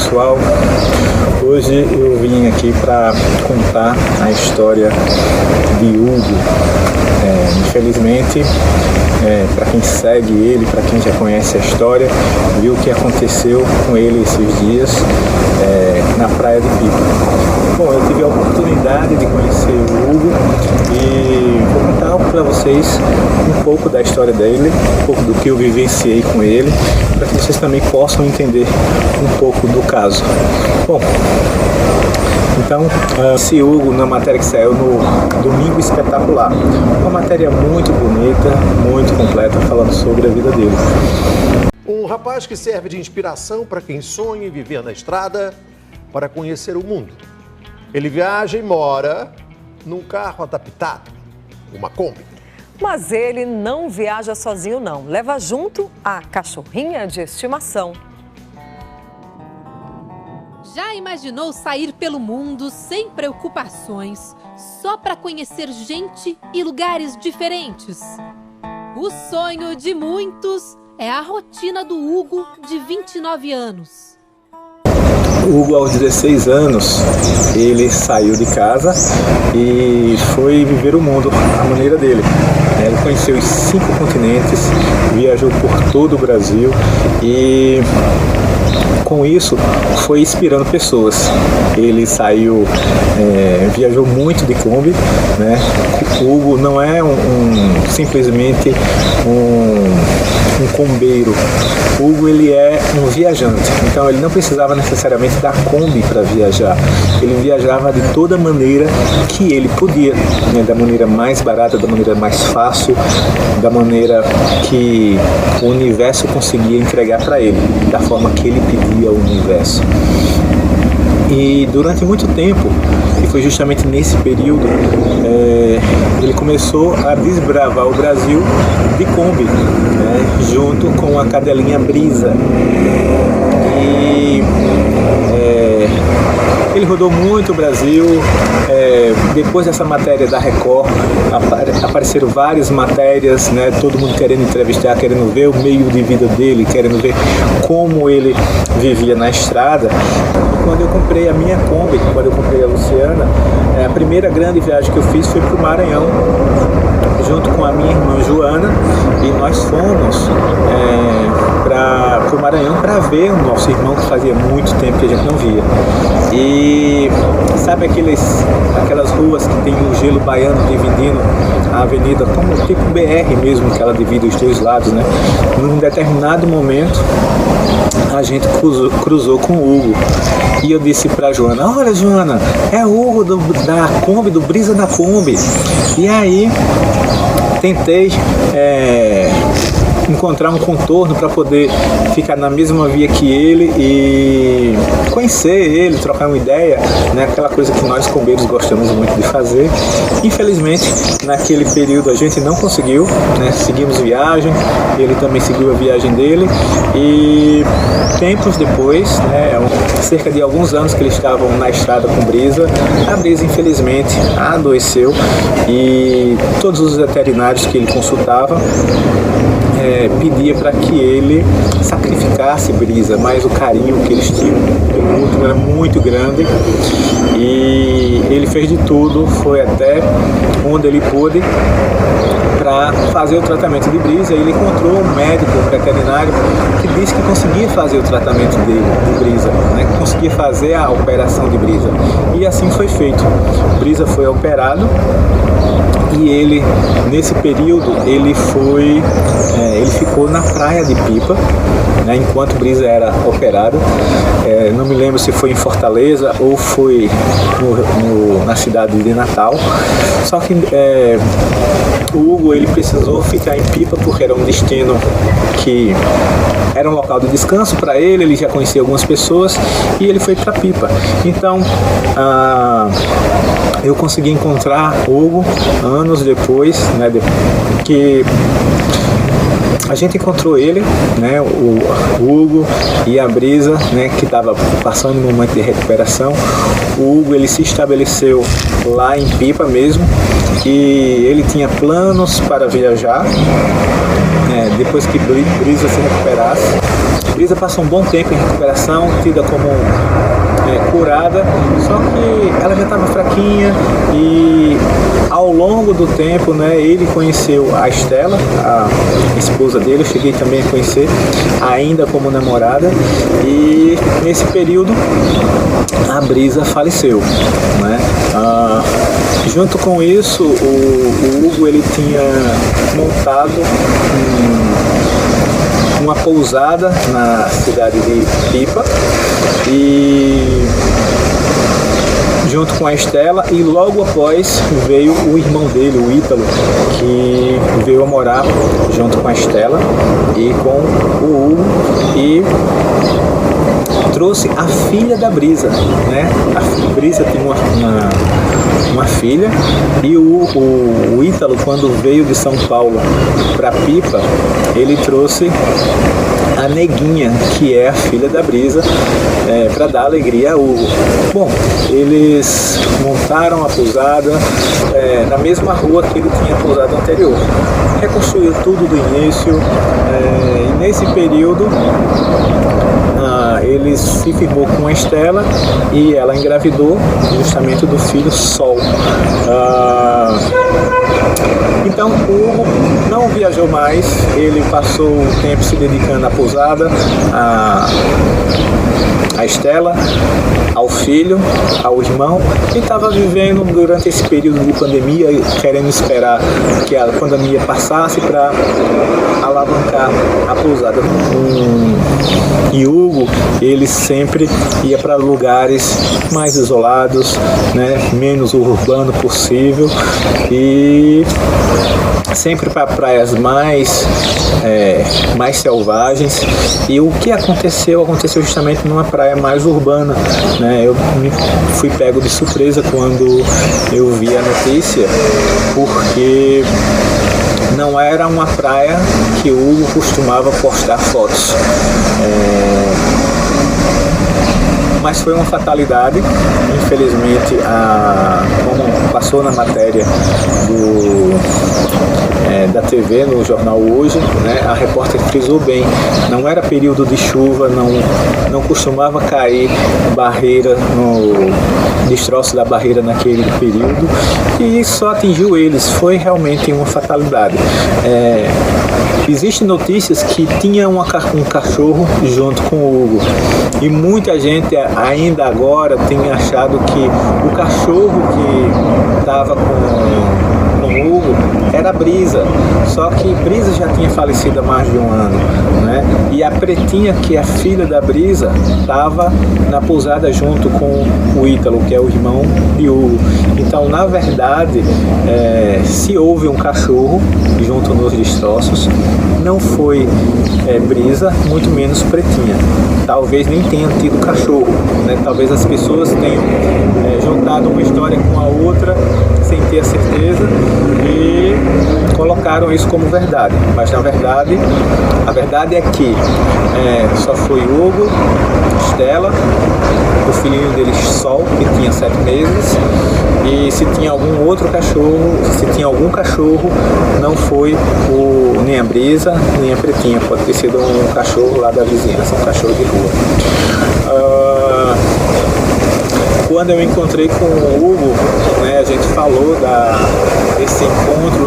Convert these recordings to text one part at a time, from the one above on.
pessoal, hoje eu vim aqui para contar a história de Hugo. Infelizmente, para quem segue ele, para quem já conhece a história, viu o que aconteceu com ele esses dias na praia de Pipa. Bom, eu tive a oportunidade de conhecer o Hugo e vou contar para vocês um pouco da história dele, um pouco do que eu vivenciei com ele, para que vocês também possam entender um pouco do caso. Bom, então, esse Hugo, na matéria que saiu no Domingo Espetacular, uma matéria muito bonita, muito completa, falando sobre a vida dele. Um rapaz que serve de inspiração para quem sonha em viver na estrada para conhecer o mundo. Ele viaja e mora num carro adaptado, uma Kombi. Mas ele não viaja sozinho não, leva junto a cachorrinha de estimação. Já imaginou sair pelo mundo sem preocupações, só para conhecer gente e lugares diferentes? O sonho de muitos é a rotina do Hugo, de 29 anos. Hugo, aos 16 anos, ele saiu de casa e foi viver o mundo à maneira dele. Ele conheceu os 5 continentes, viajou por todo o Brasil e com isso foi inspirando pessoas. Ele saiu, viajou muito de Kombi, né? O Hugo não é simplesmente um combeiro. O Hugo, ele é um viajante, então ele não precisava necessariamente da Kombi para viajar. Ele viajava de toda maneira que ele podia, né? Da maneira mais barata, da maneira mais fácil, da maneira que o universo conseguia entregar para ele, da forma que ele pedia ao universo. E durante muito tempo, e foi justamente nesse período, ele começou a desbravar o Brasil de Kombi, né, junto com a cadelinha Brisa. E ele rodou muito o Brasil. Depois dessa matéria da Record, apareceram várias matérias, né, todo mundo querendo entrevistar, querendo ver o meio de vida dele, querendo ver como ele vivia na estrada. Quando eu comprei a minha Kombi, quando eu comprei a Luciana, a primeira grande viagem que eu fiz foi para o Maranhão, junto com a minha irmã Joana, e nós fomos para o Maranhão para ver o nosso irmão, que fazia muito tempo que a gente não via. E sabe aquelas ruas que tem o gelo baiano dividindo a avenida, como tipo BR mesmo, que ela divide os dois lados, né? Num determinado momento, a gente cruzou com o Hugo. E eu disse pra Joana: olha, Joana, é o Hugo da Kombi, do Brisa da Kombi. E aí, tentei encontrar um contorno para poder ficar na mesma via que ele e conhecer ele, trocar uma ideia, né? Aquela coisa que nós combeiros gostamos muito de fazer. Infelizmente, naquele período a gente não conseguiu, né? Seguimos viagem, ele também seguiu a viagem dele e tempos depois, né, cerca de alguns anos que eles estavam na estrada com Brisa, a Brisa infelizmente adoeceu e todos os veterinários que ele consultava pedia para que ele sacrificasse Brisa, mas o carinho que eles tinham pelo outro era muito grande e ele fez de tudo, foi até onde ele pôde para fazer o tratamento de Brisa. Ele encontrou um médico veterinário que disse que conseguia fazer o tratamento de Brisa, né, que conseguia fazer a operação de Brisa, e assim foi feito. Brisa foi operado e ele, nesse período, ele ficou na praia de Pipa, né, enquanto Brisa era operado. Não me lembro se foi em Fortaleza ou foi na cidade de Natal. Só que o Hugo, ele precisou ficar em Pipa porque era um destino que era um local de descanso para ele. Ele já conhecia algumas pessoas e ele foi para Pipa. Então, eu consegui encontrar Hugo anos depois, né, que a gente encontrou ele, né, o Hugo e a Brisa, né, que estava passando um momento de recuperação. O Hugo, ele se estabeleceu lá em Pipa mesmo e ele tinha planos para viajar, depois que Brisa se recuperasse. Brisa passou um bom tempo em recuperação, tida como curada, só que ela já estava fraquinha e ao longo do tempo, né, ele conheceu a Estela, a esposa dele, eu cheguei também a conhecer ainda como namorada, e nesse período a Brisa faleceu, né? Junto com isso, o Hugo ele tinha montado uma pousada na cidade de Pipa e junto com a Estela, e logo após veio o irmão dele, o Ítalo, que veio a morar junto com a Estela e com o Hugo e trouxe a filha da Brisa, né? A Brisa tem uma filha, e o Ítalo, quando veio de São Paulo para Pipa, ele trouxe a Neguinha, que é a filha da Brisa, para dar alegria ao Hugo. Bom, eles montaram a pousada na mesma rua que ele tinha a pousada anterior. Reconstruiu tudo do início, e nesse período ele se firmou com a Estela e ela engravidou justamente do filho Sol. Então o Hugo não viajou mais, ele passou o tempo se dedicando à pousada, a Estela, ao filho, ao irmão, e estava vivendo durante esse período de pandemia, querendo esperar que a pandemia passasse para alavancar a pousada. E Hugo, ele sempre ia para lugares mais isolados, né, menos urbano possível, e sempre para praias mais selvagens. E o que aconteceu justamente numa praia mais urbana, né? Eu fui pego de surpresa quando eu vi a notícia, porque não era uma praia que o Hugo costumava postar fotos. Mas foi uma fatalidade, infelizmente, como passou na matéria da TV, no jornal Hoje, né, a repórter frisou bem, não era período de chuva, não costumava cair barreira, destroço da barreira naquele período, e só atingiu eles, foi realmente uma fatalidade. Existem notícias que tinha um cachorro junto com o Hugo, e muita gente ainda agora tem achado que o cachorro que estava com o Hugo era Brisa, só que Brisa já tinha falecido há mais de um ano, né? E a Pretinha, que é a filha da Brisa, estava na pousada junto com o Ítalo, que é o irmão de Hugo. Então, na verdade, se houve um cachorro junto nos destroços, não foi Brisa, muito menos Pretinha. Talvez nem tenha tido cachorro, né? Talvez as pessoas tenham juntado uma história com a outra sem ter a certeza e colocaram isso como verdade. Mas na verdade, a verdade é que só foi Hugo, Estela, o filhinho deles Sol, que tinha 7 meses, e se tinha algum outro cachorro, se tinha algum cachorro, não foi nem a Brisa, nem a Pretinha, pode ter sido um cachorro lá da vizinhança, um cachorro de rua. Quando eu encontrei com o Hugo, né, a gente falou desse encontro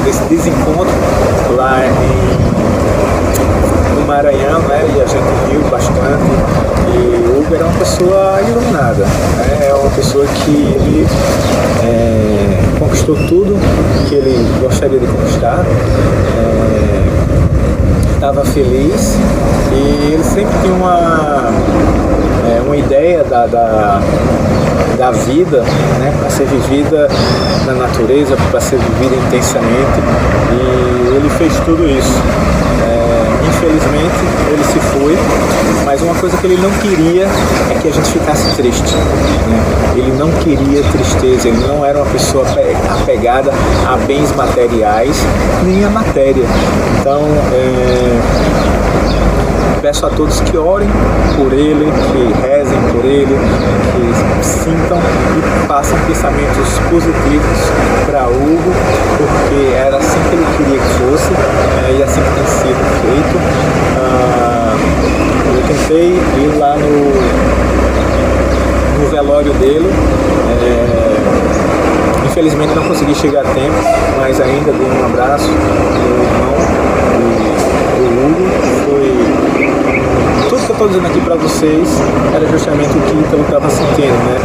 desse desencontro lá no Maranhão, né, e a gente riu bastante. E o Hugo era uma pessoa iluminada, né, é uma pessoa que ele conquistou tudo que ele gostaria de conquistar, estava feliz, e ele sempre tinha uma ideia da vida, né, para ser vivida na natureza, para ser vivida intensamente, e ele fez tudo isso. Infelizmente ele se foi, mas uma coisa que ele não queria é que a gente ficasse triste, né? Ele não queria tristeza, ele não era uma pessoa apegada a bens materiais nem a matéria. Então peço a todos que orem por ele, que rezem por ele, que sintam e passem pensamentos positivos para Hugo, porque era assim que ele queria que fosse, e assim que tem sido feito. pensei em ir lá no velório dele. Infelizmente não consegui chegar a tempo, mas ainda dei um abraço ao meu irmão, o Hugo. Tudo que eu estou dizendo aqui para vocês era justamente o que eu estava sentindo, né?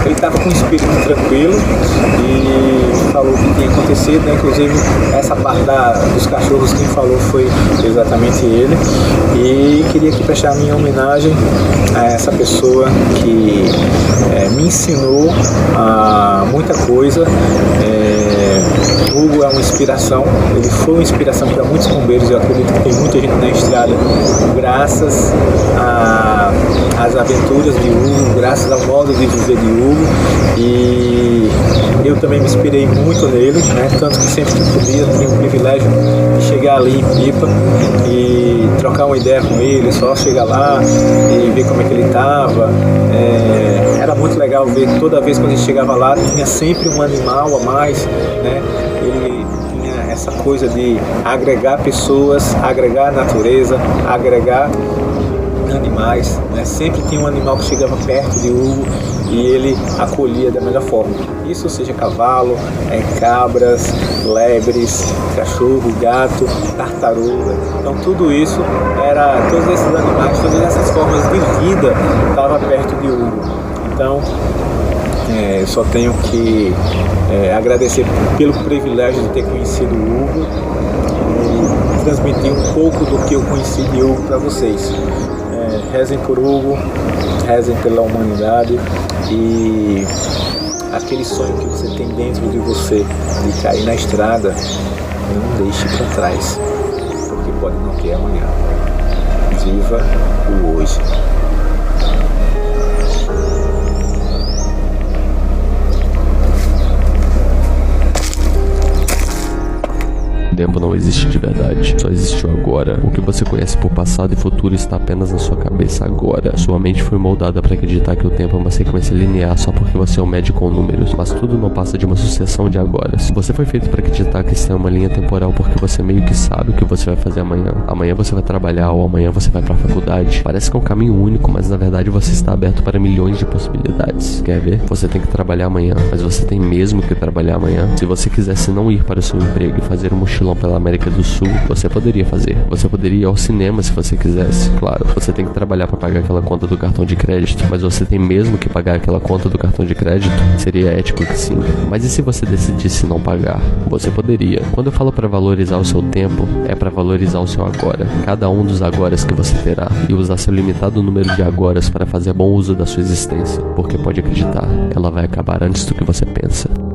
Ele estava com um espírito tranquilo e falou o que tinha acontecido, né? Inclusive essa parte dos cachorros, quem falou foi exatamente ele. E queria aqui prestar a minha homenagem a essa pessoa que me ensinou muita coisa. Hugo é uma inspiração, ele foi uma inspiração para muitos bombeiros. Eu acredito que tem muita gente na estrada graças às aventuras de Hugo, graças ao modo de viver de Hugo, e eu também me inspirei muito nele, né? Tanto que sempre que podia tinha o privilégio de chegar ali em Pipa e trocar uma ideia com ele, só chegar lá e ver como é que ele estava. Era muito legal ver, toda vez que a gente chegava lá tinha sempre um animal a mais, né? Ele tinha essa coisa de agregar pessoas, agregar natureza, agregar animais, né? Sempre tinha um animal que chegava perto de Hugo e ele acolhia da melhor forma. Isso seja cavalo, cabras, lebres, cachorro, gato, tartaruga. Então tudo isso todos esses animais, todas essas formas de vida estavam perto de Hugo. Então eu só tenho que agradecer pelo privilégio de ter conhecido o Hugo e transmitir um pouco do que eu conheci de Hugo para vocês. Rezem por Hugo, rezem pela humanidade e aquele sonho que você tem dentro de você de cair na estrada, não deixe para trás, porque pode não ter amanhã. Viva o hoje. O tempo não existe de verdade, só existe o agora. O que você conhece por passado e futuro está apenas na sua cabeça agora. Sua mente foi moldada para acreditar que o tempo é uma sequência linear só porque você é um médico com números, mas tudo não passa de uma sucessão de agoras. Você foi feito para acreditar que isso é uma linha temporal porque você meio que sabe o que você vai fazer amanhã. Amanhã você vai trabalhar ou amanhã você vai pra faculdade. Parece que é um caminho único, mas na verdade você está aberto para milhões de possibilidades. Quer ver? Você tem que trabalhar amanhã, mas você tem mesmo que trabalhar amanhã. Se você quisesse não ir para o seu emprego e fazer um mochilão pela América do Sul, você poderia fazer. Você poderia ir ao cinema se você quisesse. Claro, você tem que trabalhar para pagar aquela conta do cartão de crédito, mas você tem mesmo que pagar aquela conta do cartão de crédito? Seria ético que sim. Mas e se você decidisse não pagar? Você poderia. Quando eu falo para valorizar o seu tempo, é para valorizar o seu agora. Cada um dos agoras que você terá e usar seu limitado número de agoras para fazer bom uso da sua existência. Porque pode acreditar, ela vai acabar antes do que você pensa.